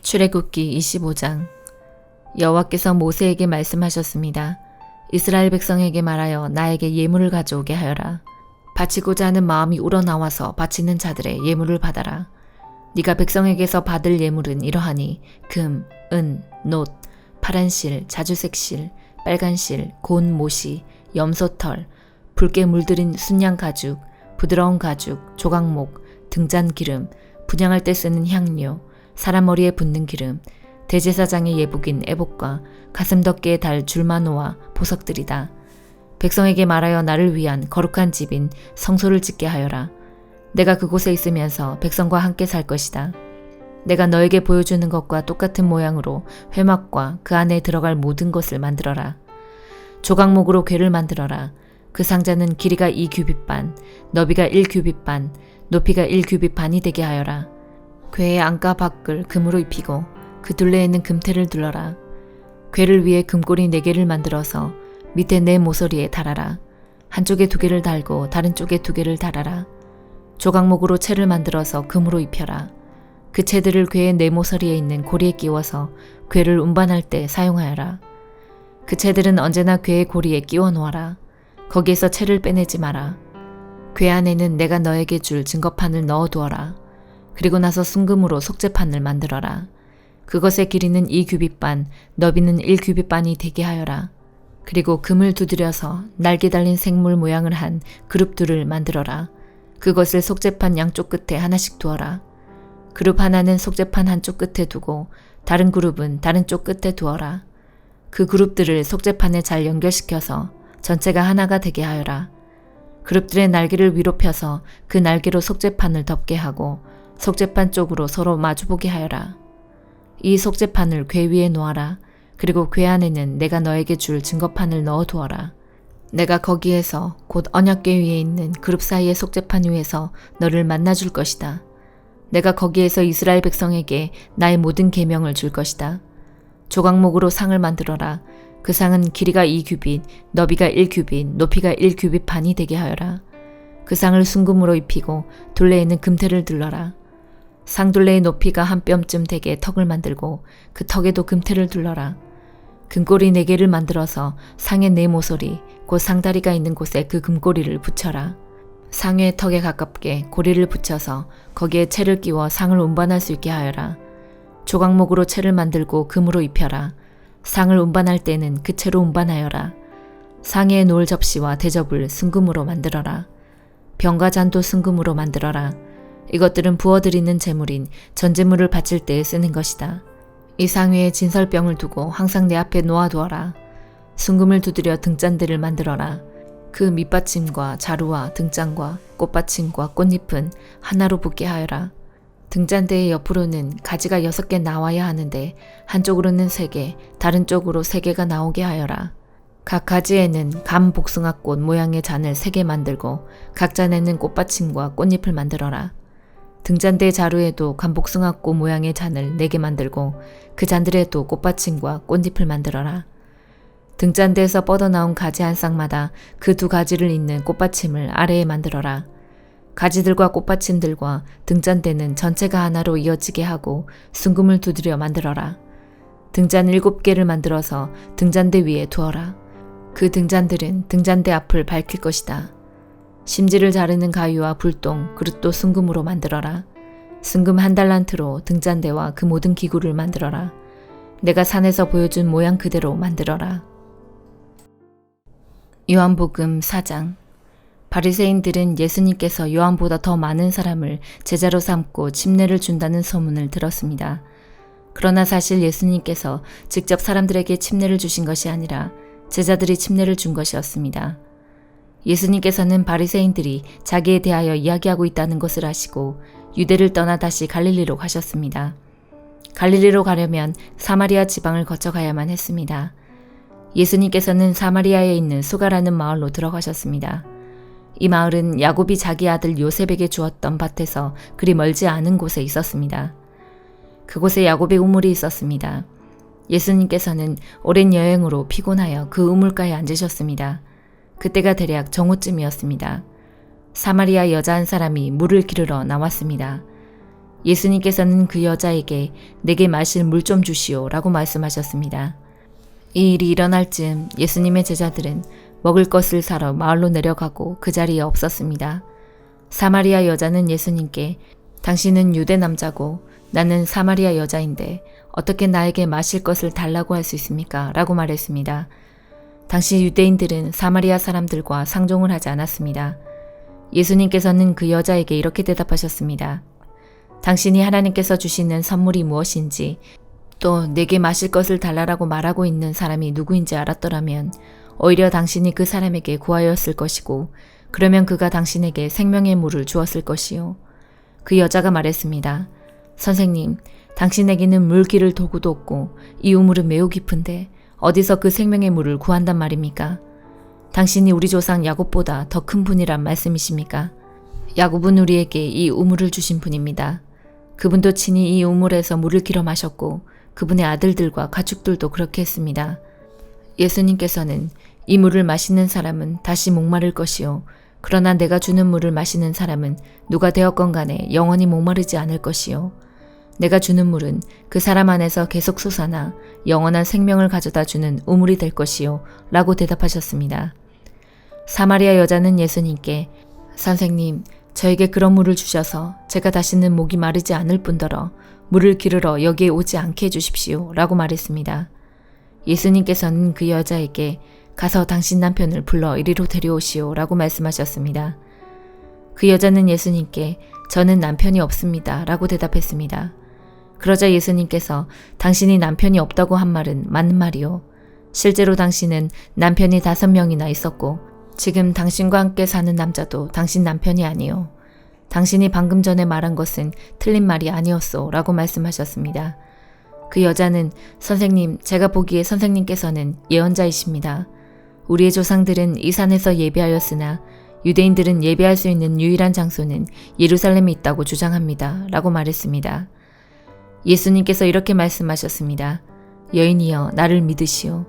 출애굽기 25장. 여호와께서 모세에게 말씀하셨습니다. 이스라엘 백성에게 말하여 나에게 예물을 가져오게 하여라. 바치고자 하는 마음이 우러나와서 바치는 자들의 예물을 받아라. 네가 백성에게서 받을 예물은 이러하니 금, 은, 놋, 파란 실, 자주색 실, 빨간 실, 고운 모시, 염소털, 붉게 물들인 순양 가죽, 부드러운 가죽, 조각목, 등잔 기름, 분향할 때 쓰는 향료, 사람 머리에 붓는 기름, 대제사장의 예복인 에봇과 가슴 덮개에 달 줄마노와 보석들이다. 백성에게 말하여 나를 위한 거룩한 집인 성소를 짓게 하여라. 내가 그곳에 있으면서 백성과 함께 살 것이다. 내가 너에게 보여주는 것과 똑같은 모양으로 회막과 그 안에 들어갈 모든 것을 만들어라. 조각목으로 궤를 만들어라. 그 상자는 길이가 2규빗 반, 너비가 1규빗 반, 높이가 1규빗 반이 되게 하여라. 궤의 안과 밖을 금으로 입히고 그 둘레에는 금테를 둘러라. 궤를 위해 금꼬리 4개를 만들어서 밑에 4 모서리에 달아라. 한쪽에 2개를 달고 다른 쪽에 2개를 달아라. 조각목으로 채를 만들어서 금으로 입혀라. 그 채들을 궤의 4 모서리에 있는 고리에 끼워서 궤를 운반할 때 사용하여라. 그 채들은 언제나 궤의 고리에 끼워 놓아라. 거기에서 채를 빼내지 마라. 궤 안에는 내가 너에게 줄 증거판을 넣어 두어라. 그리고 나서 순금으로 속죄판을 만들어라. 그것의 길이는 2규빗 반, 너비는 1규빗 반이 되게 하여라. 그리고 금을 두드려서 날개 달린 생물 모양을 한 그룹들을 만들어라. 그것을 속죄판 양쪽 끝에 하나씩 두어라. 그룹 하나는 속죄판 한쪽 끝에 두고 다른 그룹은 다른 쪽 끝에 두어라. 그 그룹들을 속죄판에 잘 연결시켜서 전체가 하나가 되게 하여라. 그룹들의 날개를 위로 펴서 그 날개로 속죄판을 덮게 하고 속죄판 쪽으로 서로 마주보게 하여라. 이 속죄판을 궤 위에 놓아라. 그리고 궤 안에는 내가 너에게 줄 증거판을 넣어 두어라. 내가 거기에서 곧 언약궤 위에 있는 그룹 사이의 속죄판 위에서 너를 만나줄 것이다. 내가 거기에서 이스라엘 백성에게 나의 모든 계명을 줄 것이다. 조각목으로 상을 만들어라. 그 상은 길이가 2규빗, 너비가 1규빗, 높이가 1규빗 반이 되게 하여라. 그 상을 순금으로 입히고 둘레에는 금테를 둘러라. 상둘레의 높이가 한 뼘쯤 되게 턱을 만들고 그 턱에도 금테를 둘러라. 금꼬리 4개를 만들어서 상의 4 모서리, 곧 상다리가 있는 곳에 그 금꼬리를 붙여라. 상의 턱에 가깝게 고리를 붙여서 거기에 채를 끼워 상을 운반할 수 있게 하여라. 조각목으로 채를 만들고 금으로 입혀라. 상을 운반할 때는 그 채로 운반하여라. 상에 놓을 접시와 대접을 순금으로 만들어라. 병과 잔도 순금으로 만들어라. 이것들은 부어드리는 제물인 전제물을 바칠 때에 쓰는 것이다. 이 상 위에 진설병을 두고 항상 내 앞에 놓아두어라. 순금을 두드려 등잔대를 만들어라. 그 밑받침과 자루와 등잔과 꽃받침과 꽃잎은 하나로 붙게 하여라. 등잔대의 옆으로는 가지가 6개 나와야 하는데 한쪽으로는 3개, 다른 쪽으로 3개가 나오게 하여라. 각 가지에는 감 복숭아꽃 모양의 잔을 3개 만들고 각 잔에는 꽃받침과 꽃잎을 만들어라. 등잔대 자루에도 감복숭아꽃 모양의 잔을 4개 만들고 그 잔들에도 꽃받침과 꽃잎을 만들어라. 등잔대에서 뻗어나온 가지 한 쌍마다 그 2 가지를 잇는 꽃받침을 아래에 만들어라. 가지들과 꽃받침들과 등잔대는 전체가 하나로 이어지게 하고 순금을 두드려 만들어라. 등잔 7개를 만들어서 등잔대 위에 두어라. 그 등잔들은 등잔대 앞을 밝힐 것이다. 심지를 자르는 가위와 불똥, 그릇도 순금으로 만들어라. 순금 1달란트로 등잔대와 그 모든 기구를 만들어라. 내가 산에서 보여준 모양 그대로 만들어라. 요한복음 4장. 바리새인들은 예수님께서 요한보다 더 많은 사람을 제자로 삼고 침례를 준다는 소문을 들었습니다. 그러나 사실 예수님께서 직접 사람들에게 침례를 주신 것이 아니라 제자들이 침례를 준 것이었습니다. 예수님께서는 바리새인들이 자기에 대하여 이야기하고 있다는 것을 아시고 유대를 떠나 다시 갈릴리로 가셨습니다. 갈릴리로 가려면 사마리아 지방을 거쳐 가야만 했습니다. 예수님께서는 사마리아에 있는 수가라는 마을로 들어가셨습니다. 이 마을은 야곱이 자기 아들 요셉에게 주었던 밭에서 그리 멀지 않은 곳에 있었습니다. 그곳에 야곱의 우물이 있었습니다. 예수님께서는 오랜 여행으로 피곤하여 그 우물가에 앉으셨습니다. 그때가 대략 정오쯤이었습니다. 사마리아 여자 한 사람이 물을 기르러 나왔습니다. 예수님께서는 그 여자에게 내게 마실 물 좀 주시오 라고 말씀하셨습니다. 이 일이 일어날 즈음 예수님의 제자들은 먹을 것을 사러 마을로 내려가고 그 자리에 없었습니다. 사마리아 여자는 예수님께 당신은 유대 남자고 나는 사마리아 여자인데 어떻게 나에게 마실 것을 달라고 할 수 있습니까? 라고 말했습니다. 당시 유대인들은 사마리아 사람들과 상종을 하지 않았습니다. 예수님께서는 그 여자에게 이렇게 대답하셨습니다. 당신이 하나님께서 주시는 선물이 무엇인지 또 내게 마실 것을 달라고 말하고 있는 사람이 누구인지 알았더라면 오히려 당신이 그 사람에게 구하였을 것이고 그러면 그가 당신에게 생명의 물을 주었을 것이요. 그 여자가 말했습니다. 선생님, 당신에게는 물 기를 도구도 없고 이 우물은 매우 깊은데 어디서 그 생명의 물을 구한단 말입니까? 당신이 우리 조상 야곱보다 더 큰 분이란 말씀이십니까? 야곱은 우리에게 이 우물을 주신 분입니다. 그분도 친히 이 우물에서 물을 길어 마셨고 그분의 아들들과 가축들도 그렇게 했습니다. 예수님께서는 이 물을 마시는 사람은 다시 목마를 것이요. 그러나 내가 주는 물을 마시는 사람은 누가 되었건 간에 영원히 목마르지 않을 것이요. 내가 주는 물은 그 사람 안에서 계속 솟아나 영원한 생명을 가져다 주는 우물이 될 것이요. 라고 대답하셨습니다. 사마리아 여자는 예수님께 선생님, 저에게 그런 물을 주셔서 제가 다시는 목이 마르지 않을 뿐더러 물을 기르러 여기에 오지 않게 해주십시오. 라고 말했습니다. 예수님께서는 그 여자에게 가서 당신 남편을 불러 이리로 데려오시오. 라고 말씀하셨습니다. 그 여자는 예수님께 저는 남편이 없습니다. 라고 대답했습니다. 그러자 예수님께서 당신이 남편이 없다고 한 말은 맞는 말이요. 실제로 당신은 남편이 5명이나 있었고 지금 당신과 함께 사는 남자도 당신 남편이 아니요. 당신이 방금 전에 말한 것은 틀린 말이 아니었소 라고 말씀하셨습니다. 그 여자는 선생님, 제가 보기에 선생님께서는 예언자이십니다. 우리의 조상들은 이 산에서 예배하였으나 유대인들은 예배할 수 있는 유일한 장소는 예루살렘에 있다고 주장합니다. 라고 말했습니다. 예수님께서 이렇게 말씀하셨습니다. 여인이여 나를 믿으시오.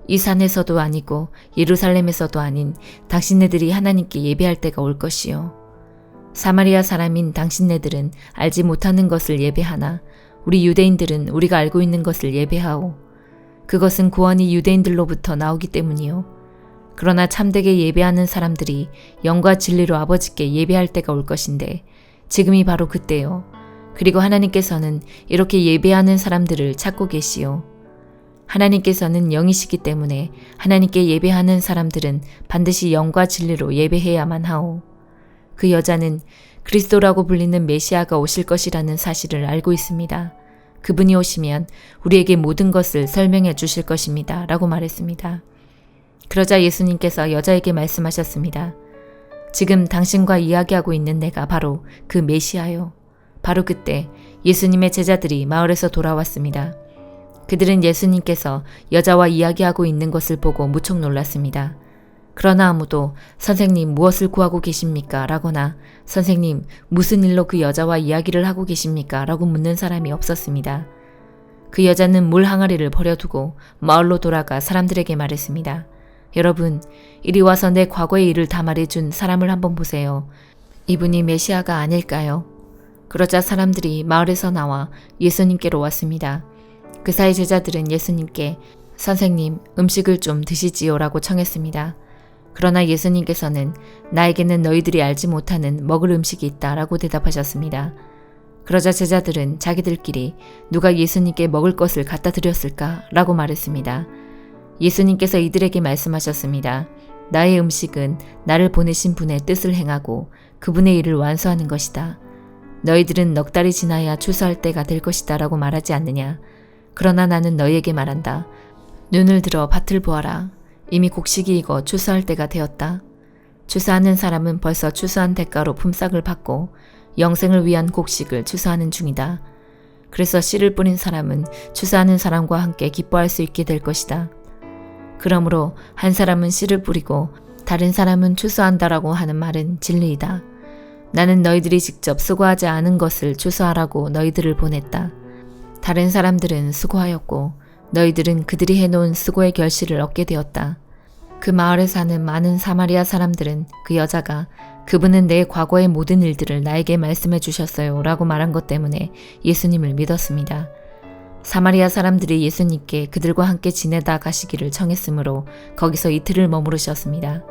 이 산에서도 아니고 예루살렘에서도 아닌 당신네들이 하나님께 예배할 때가 올 것이요. 사마리아 사람인 당신네들은 알지 못하는 것을 예배하나 우리 유대인들은 우리가 알고 있는 것을 예배하오. 그것은 구원이 유대인들로부터 나오기 때문이요. 그러나 참되게 예배하는 사람들이 영과 진리로 아버지께 예배할 때가 올 것인데 지금이 바로 그때요. 그리고 하나님께서는 이렇게 예배하는 사람들을 찾고 계시오. 하나님께서는 영이시기 때문에 하나님께 예배하는 사람들은 반드시 영과 진리로 예배해야만 하오. 그 여자는 그리스도라고 불리는 메시아가 오실 것이라는 사실을 알고 있습니다. 그분이 오시면 우리에게 모든 것을 설명해 주실 것입니다. 라고 말했습니다. 그러자 예수님께서 여자에게 말씀하셨습니다. 지금 당신과 이야기하고 있는 내가 바로 그 메시아요. 바로 그때 예수님의 제자들이 마을에서 돌아왔습니다. 그들은 예수님께서 여자와 이야기하고 있는 것을 보고 무척 놀랐습니다. 그러나 아무도 선생님 무엇을 구하고 계십니까? 라거나 선생님 무슨 일로 그 여자와 이야기를 하고 계십니까? 라고 묻는 사람이 없었습니다. 그 여자는 물 항아리를 버려두고 마을로 돌아가 사람들에게 말했습니다. 여러분, 이리 와서 내 과거의 일을 다 말해준 사람을 한번 보세요. 이분이 메시아가 아닐까요? 그러자 사람들이 마을에서 나와 예수님께로 왔습니다. 그 사이 제자들은 예수님께 선생님 음식을 좀 드시지요 라고 청했습니다. 그러나 예수님께서는 나에게는 너희들이 알지 못하는 먹을 음식이 있다 라고 대답하셨습니다. 그러자 제자들은 자기들끼리 누가 예수님께 먹을 것을 갖다 드렸을까 라고 말했습니다. 예수님께서 이들에게 말씀하셨습니다. 나의 음식은 나를 보내신 분의 뜻을 행하고 그분의 일을 완수하는 것이다. 너희들은 넉 달이 지나야 추수할 때가 될 것이다 라고 말하지 않느냐. 그러나 나는 너희에게 말한다. 눈을 들어 밭을 보아라. 이미 곡식이 익어 추수할 때가 되었다. 추수하는 사람은 벌써 추수한 대가로 품삯을 받고 영생을 위한 곡식을 추수하는 중이다. 그래서 씨를 뿌린 사람은 추수하는 사람과 함께 기뻐할 수 있게 될 것이다. 그러므로 한 사람은 씨를 뿌리고 다른 사람은 추수한다라고 하는 말은 진리이다. 나는 너희들이 직접 수고하지 않은 것을 추수하라고 너희들을 보냈다. 다른 사람들은 수고하였고 너희들은 그들이 해놓은 수고의 결실을 얻게 되었다. 그 마을에 사는 많은 사마리아 사람들은 그 여자가 그분은 내 과거의 모든 일들을 나에게 말씀해 주셨어요 라고 말한 것 때문에 예수님을 믿었습니다. 사마리아 사람들이 예수님께 그들과 함께 지내다 가시기를 청했으므로 거기서 이틀을 머무르셨습니다.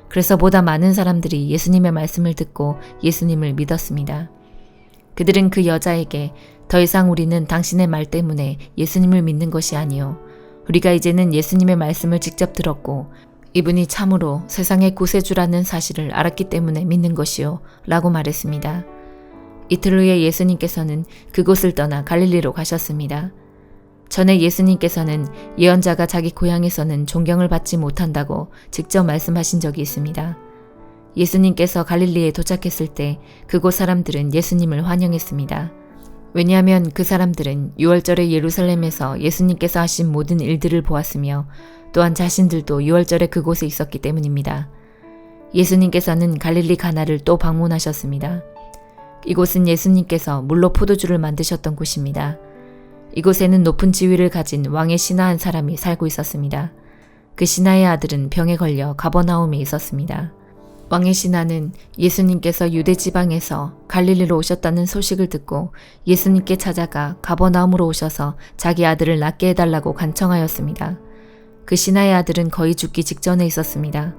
그래서 보다 많은 사람들이 예수님의 말씀을 듣고 예수님을 믿었습니다. 그들은 그 여자에게 더 이상 우리는 당신의 말 때문에 예수님을 믿는 것이 아니요. 우리가 이제는 예수님의 말씀을 직접 들었고 이분이 참으로 세상의 구세주라는 사실을 알았기 때문에 믿는 것이요. 라고 말했습니다. 이틀 후에 예수님께서는 그곳을 떠나 갈릴리로 가셨습니다. 전에 예수님께서는 예언자가 자기 고향에서는 존경을 받지 못한다고 직접 말씀하신 적이 있습니다. 예수님께서 갈릴리에 도착했을 때 그곳 사람들은 예수님을 환영했습니다. 왜냐하면 그 사람들은 유월절에 예루살렘에서 예수님께서 하신 모든 일들을 보았으며 또한 자신들도 유월절에 그곳에 있었기 때문입니다. 예수님께서는 갈릴리 가나를 또 방문하셨습니다. 이곳은 예수님께서 물로 포도주를 만드셨던 곳입니다. 이곳에는 높은 지위를 가진 왕의 신하 한 사람이 살고 있었습니다. 그 신하의 아들은 병에 걸려 가버나움에 있었습니다. 왕의 신하는 예수님께서 유대 지방에서 갈릴리로 오셨다는 소식을 듣고 예수님께 찾아가 가버나움으로 오셔서 자기 아들을 낫게 해달라고 간청하였습니다. 그 신하의 아들은 거의 죽기 직전에 있었습니다.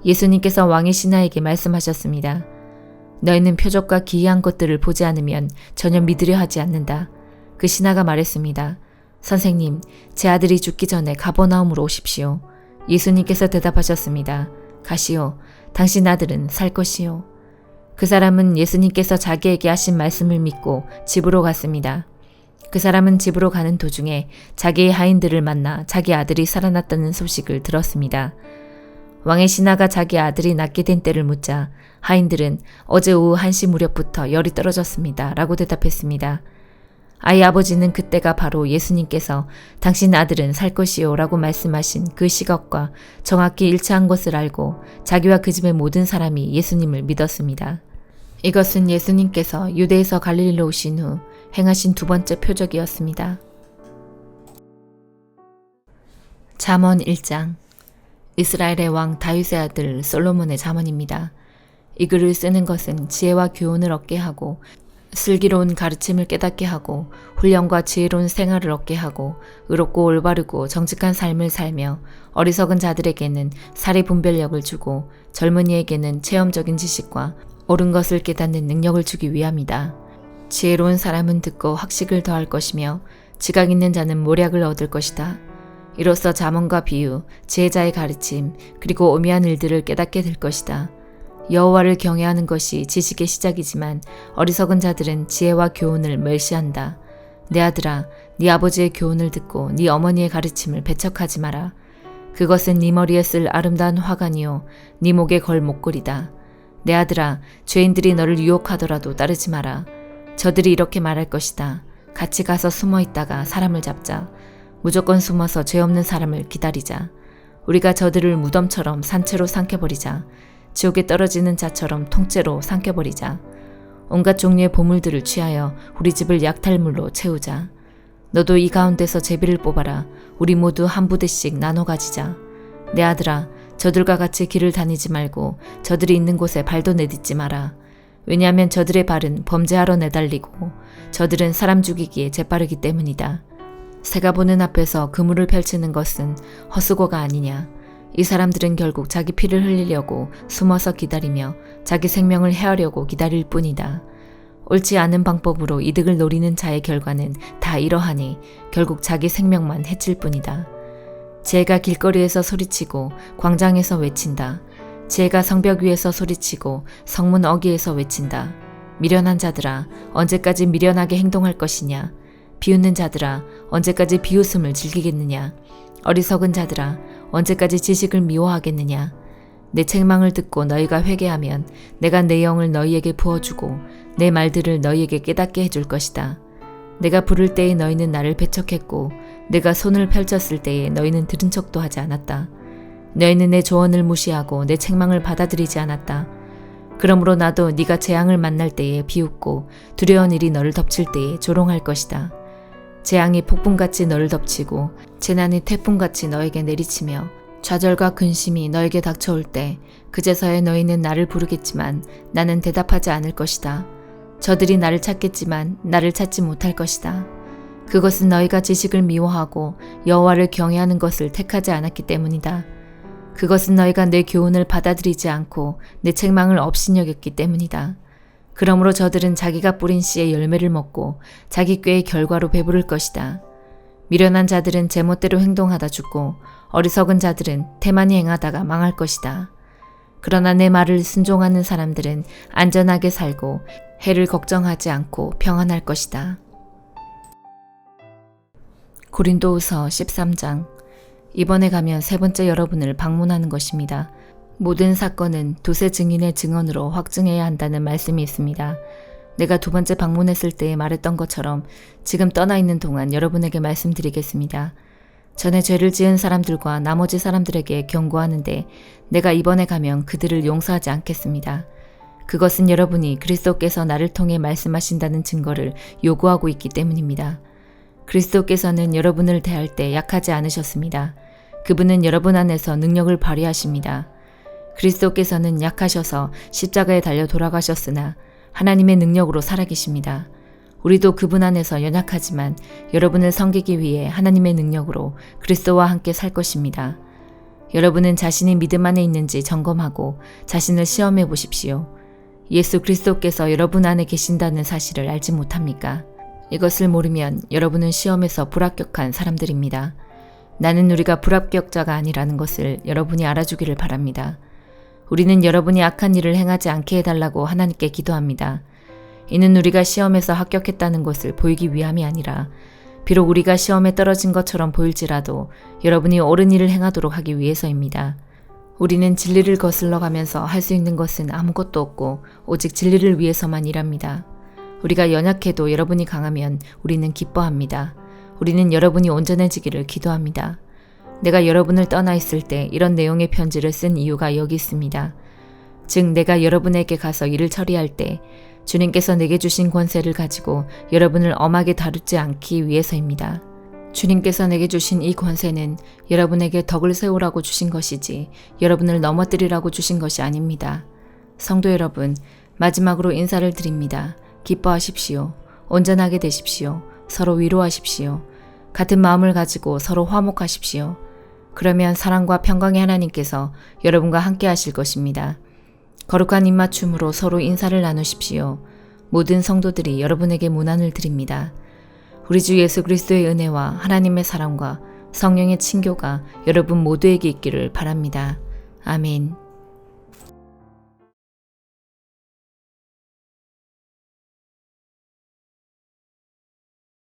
예수님께서 왕의 신하에게 말씀하셨습니다. 너희는 표적과 기이한 것들을 보지 않으면 전혀 믿으려 하지 않는다. 그 신하가 말했습니다. 선생님, 제 아들이 죽기 전에 가버나움으로 오십시오. 예수님께서 대답하셨습니다. 가시오. 당신 아들은 살 것이요. 그 사람은 예수님께서 자기에게 하신 말씀을 믿고 집으로 갔습니다. 그 사람은 집으로 가는 도중에 자기의 하인들을 만나 자기 아들이 살아났다는 소식을 들었습니다. 왕의 신하가 자기 아들이 낫게 된 때를 묻자 하인들은 어제 오후 1시 무렵부터 열이 떨어졌습니다. 라고 대답했습니다. 아이 아버지는 그때가 바로 예수님께서 당신 아들은 살 것이요 라고 말씀하신 그 시각과 정확히 일치한 것을 알고 자기와 그 집의 모든 사람이 예수님을 믿었습니다. 이것은 예수님께서 유대에서 갈릴리로 오신 후 행하신 두 번째 표적이었습니다. 잠언 1장. 이스라엘의 왕 다윗의 아들 솔로몬의 잠언입니다. 이 글을 쓰는 것은 지혜와 교훈을 얻게 하고 슬기로운 가르침을 깨닫게 하고 훈련과 지혜로운 생활을 얻게 하고 의롭고 올바르고 정직한 삶을 살며 어리석은 자들에게는 사리 분별력을 주고 젊은이에게는 체험적인 지식과 옳은 것을 깨닫는 능력을 주기 위함이다. 지혜로운 사람은 듣고 학식을 더할 것이며 지각 있는 자는 모략을 얻을 것이다. 이로써 잠언과 비유, 지혜자의 가르침, 그리고 오묘한 일들을 깨닫게 될 것이다. 여호와를 경외하는 것이 지식의 시작이지만 어리석은 자들은 지혜와 교훈을 멸시한다. 내 아들아, 네 아버지의 교훈을 듣고 네 어머니의 가르침을 배척하지 마라. 그것은 네 머리에 쓸 아름다운 화관이요 네 목에 걸 목걸이다. 내 아들아, 죄인들이 너를 유혹하더라도 따르지 마라. 저들이 이렇게 말할 것이다. 같이 가서 숨어 있다가 사람을 잡자. 무조건 숨어서 죄 없는 사람을 기다리자. 우리가 저들을 무덤처럼 산채로 삼켜버리자. 지옥에 떨어지는 자처럼 통째로 삼켜버리자. 온갖 종류의 보물들을 취하여 우리 집을 약탈물로 채우자. 너도 이 가운데서 제비를 뽑아라. 우리 모두 한 부대씩 나눠 가지자. 내 아들아, 저들과 같이 길을 다니지 말고 저들이 있는 곳에 발도 내딛지 마라. 왜냐하면 저들의 발은 범죄하러 내달리고 저들은 사람 죽이기에 재빠르기 때문이다. 새가 보는 앞에서 그물을 펼치는 것은 헛수고가 아니냐. 이 사람들은 결국 자기 피를 흘리려고 숨어서 기다리며 자기 생명을 해하려고 기다릴 뿐이다. 옳지 않은 방법으로 이득을 노리는 자의 결과는 다 이러하니 결국 자기 생명만 해칠 뿐이다. 지혜가 길거리에서 소리치고 광장에서 외친다. 지혜가 성벽 위에서 소리치고 성문 어귀에서 외친다. 미련한 자들아, 언제까지 미련하게 행동할 것이냐. 비웃는 자들아, 언제까지 비웃음을 즐기겠느냐. 어리석은 자들아, 언제까지 지식을 미워하겠느냐. 내 책망을 듣고 너희가 회개하면 내가 내 영을 너희에게 부어주고 내 말들을 너희에게 깨닫게 해줄 것이다. 내가 부를 때에 너희는 나를 배척했고 내가 손을 펼쳤을 때에 너희는 들은 척도 하지 않았다. 너희는 내 조언을 무시하고 내 책망을 받아들이지 않았다. 그러므로 나도 네가 재앙을 만날 때에 비웃고 두려운 일이 너를 덮칠 때에 조롱할 것이다. 재앙이 폭풍같이 너를 덮치고 재난이 태풍같이 너에게 내리치며 좌절과 근심이 너에게 닥쳐올 때 그제서야 너희는 나를 부르겠지만 나는 대답하지 않을 것이다. 저들이 나를 찾겠지만 나를 찾지 못할 것이다. 그것은 너희가 지식을 미워하고 여호와를 경외하는 것을 택하지 않았기 때문이다. 그것은 너희가 내 교훈을 받아들이지 않고 내 책망을 업신여겼기 때문이다. 그러므로 저들은 자기가 뿌린 씨의 열매를 먹고 자기 꾀의 결과로 배부를 것이다. 미련한 자들은 제멋대로 행동하다 죽고 어리석은 자들은 태만히 행하다가 망할 것이다. 그러나 내 말을 순종하는 사람들은 안전하게 살고 해를 걱정하지 않고 평안할 것이다. 고린도후서 13장. 이번에 가면 세 번째 여러분을 방문하는 것입니다. 모든 사건은 두세 증인의 증언으로 확증해야 한다는 말씀이 있습니다. 내가 두 번째 방문했을 때 말했던 것처럼 지금 떠나 있는 동안 여러분에게 말씀드리겠습니다. 전에 죄를 지은 사람들과 나머지 사람들에게 경고하는데 내가 이번에 가면 그들을 용서하지 않겠습니다. 그것은 여러분이 그리스도께서 나를 통해 말씀하신다는 증거를 요구하고 있기 때문입니다. 그리스도께서는 여러분을 대할 때 약하지 않으셨습니다. 그분은 여러분 안에서 능력을 발휘하십니다. 그리스도께서는 약하셔서 십자가에 달려 돌아가셨으나 하나님의 능력으로 살아계십니다. 우리도 그분 안에서 연약하지만 여러분을 섬기기 위해 하나님의 능력으로 그리스도와 함께 살 것입니다. 여러분은 자신이 믿음 안에 있는지 점검하고 자신을 시험해 보십시오. 예수 그리스도께서 여러분 안에 계신다는 사실을 알지 못합니까? 이것을 모르면 여러분은 시험에서 불합격한 사람들입니다. 나는 우리가 불합격자가 아니라는 것을 여러분이 알아주기를 바랍니다. 우리는 여러분이 악한 일을 행하지 않게 해달라고 하나님께 기도합니다. 이는 우리가 시험에서 합격했다는 것을 보이기 위함이 아니라 비록 우리가 시험에 떨어진 것처럼 보일지라도 여러분이 옳은 일을 행하도록 하기 위해서입니다. 우리는 진리를 거슬러 가면서 할 수 있는 것은 아무것도 없고 오직 진리를 위해서만 일합니다. 우리가 연약해도 여러분이 강하면 우리는 기뻐합니다. 우리는 여러분이 온전해지기를 기도합니다. 내가 여러분을 떠나 있을 때 이런 내용의 편지를 쓴 이유가 여기 있습니다. 즉 내가 여러분에게 가서 일을 처리할 때 주님께서 내게 주신 권세를 가지고 여러분을 엄하게 다루지 않기 위해서입니다. 주님께서 내게 주신 이 권세는 여러분에게 덕을 세우라고 주신 것이지 여러분을 넘어뜨리라고 주신 것이 아닙니다. 성도 여러분, 마지막으로 인사를 드립니다. 기뻐하십시오. 온전하게 되십시오. 서로 위로하십시오. 같은 마음을 가지고 서로 화목하십시오. 그러면 사랑과 평강의 하나님께서 여러분과 함께 하실 것입니다. 거룩한 입맞춤으로 서로 인사를 나누십시오. 모든 성도들이 여러분에게 문안을 드립니다. 우리 주 예수 그리스도의 은혜와 하나님의 사랑과 성령의 친교가 여러분 모두에게 있기를 바랍니다. 아멘.